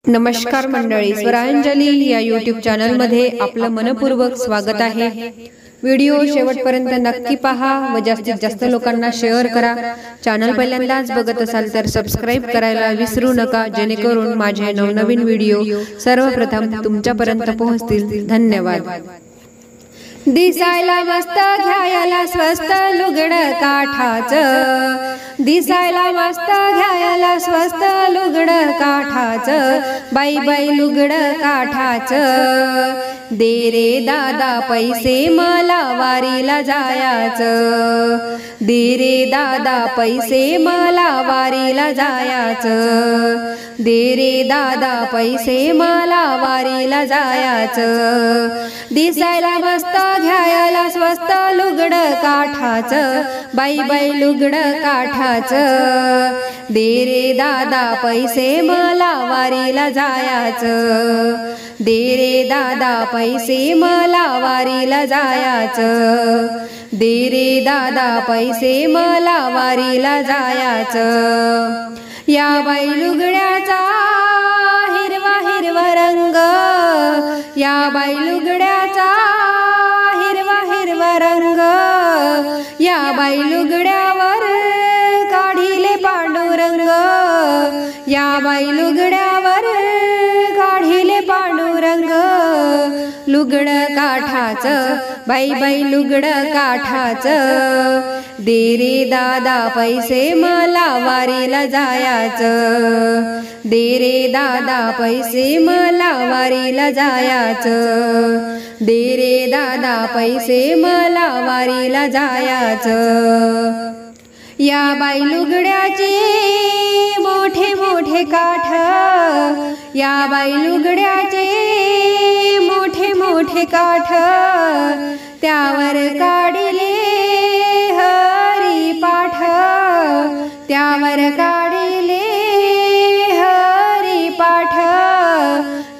नमस्कार मंडळी, स्वरांजली या यूट्यूब चॅनल मध्ये आपलं मनपूर्वक स्वागत आहे। व्हिडिओ शेवटपर्यंत नक्की पहा व जास्तीत जास्त लोकांना शेअर करा। चॅनल पहिल्यांदाच बघत असाल तर सबस्क्राइब करायला विसरू नका, जेणेकरून माझे नवनवीन व्हिडिओ सर्वप्रथम तुमच्यापर्यंत पोहोचतील। धन्यवाद। दिसायला मस्त घ्यायला स्वस्त लुगड काठाचं, दिसायला मस्त घ्यायला स्वस्त लुगड काठाचं, बाई बाई लुगड काठाचं, दे रे दादा पैसे मला वारीला जायाचं, दे रे दादा पैसे मला वारीला जायाचं, दे रे दादा पैसे मला वारीला जायाचं, दिसायला मस्त घ्यायला स्वस्त लुगड काठाचं, बाई बाई लुगड काठाचं, दे रे दादा पैसे मला वारीला जायाचं, दे रे दादा पैसे मला वारीला जायाचं, दे रे दादा पैसे मला वारीला जायाचं। या बाई लुगड्याचा हिरवा हिरवा रंग, या बाई लुगड्याचा हिरवा हिरवा रंग, या बाई लुगड्यावर काढिले पांडुरंग, या बाई लुगड्यावर काढिले पांडुरंग, लुगड काठाचं, बाई बाई लुगड काठाचं, दे रे दादा पैसे मला वारीला जायाचं, दे रे दादा पैसे मला वारीला जायाचं, दे रे दादा पैसे मला वारीला जायाचं। या बाई लुगड्याचे मोठे मोठे काठ, या बाई लुगड्याचे मोठे मोठे काठ, त्यावर काढिले हरी पाठ, त्यावर काढिले हरी पाठ,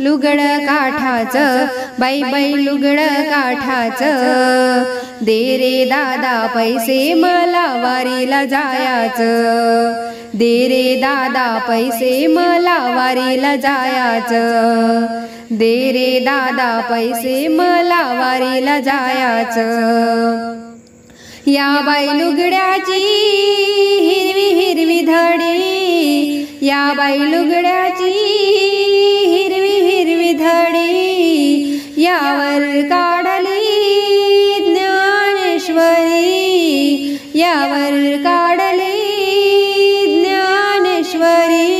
लुगड काठाचं, बाई बाई लुगड काठाचं, दे रे दादा पैसे मला वारीला जायाचं, दे रे दादा पैसे मला वारीला जायाचं, दे रे दादा पैसे मला वारीला जायाचं। या बाई लुगड्याची हिरवी हिरवी धडी, या बाई लुगड्याची हिरवी हिरवी धडी, यावर काढली ज्ञानेश्वरी, यावर काढली ज्ञानेश्वरी,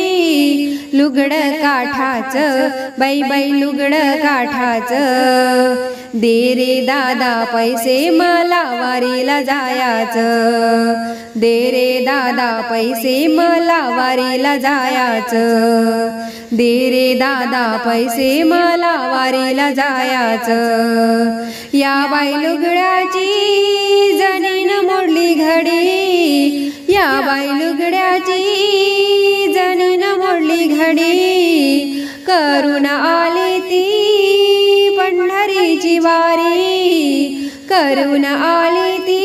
लुगड काठाचं, बाई बाई लुगड काठाचं, दे रे दादा पैसे मला वारीला जायाचं, दे रे दादा पैसे मला वारीला जायाचं, दे रे दादा पैसे मला वारीला जायाचं। या बाई लुगड्याची जनीन मोडली घडी, या बाई लुगड्याची जनीन मोडली घडी, करून आली ती पंढरीची वारी, करून आली ती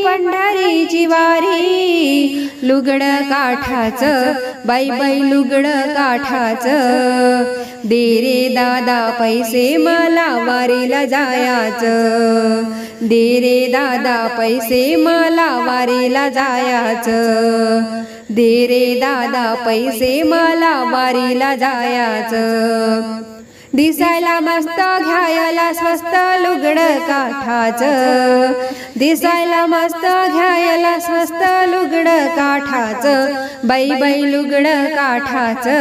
पंढरीची वारी, लुगड काठाचं, बाई बाई लुगड काठाचं, दे रे दादा पैसे मला वारीला जायाचं, दे रे दादा पैसे मला वारीला जायाचं, दे रे दादा पैसे मला वारीला जायाचं। दिसायला मस्त घ्यायला स्वस्त लुगड काठाचं, दिसायला मस्त घ्यायला स्वस्त लुगड काठाचं, बाई बाई लुगड काठाचं,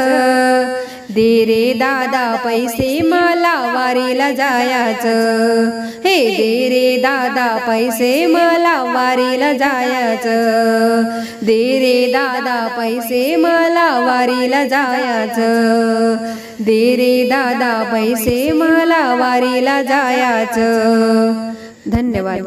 दे रे दादा पैसे मला वारीला जायाचं, हे दे रे दादा पैसे मला वारीला जायाचं, दे रे दादा पैसे मला वारीला जायाचं, दे रे दादा पैसे मला वारीला जायाचं। धन्यवाद।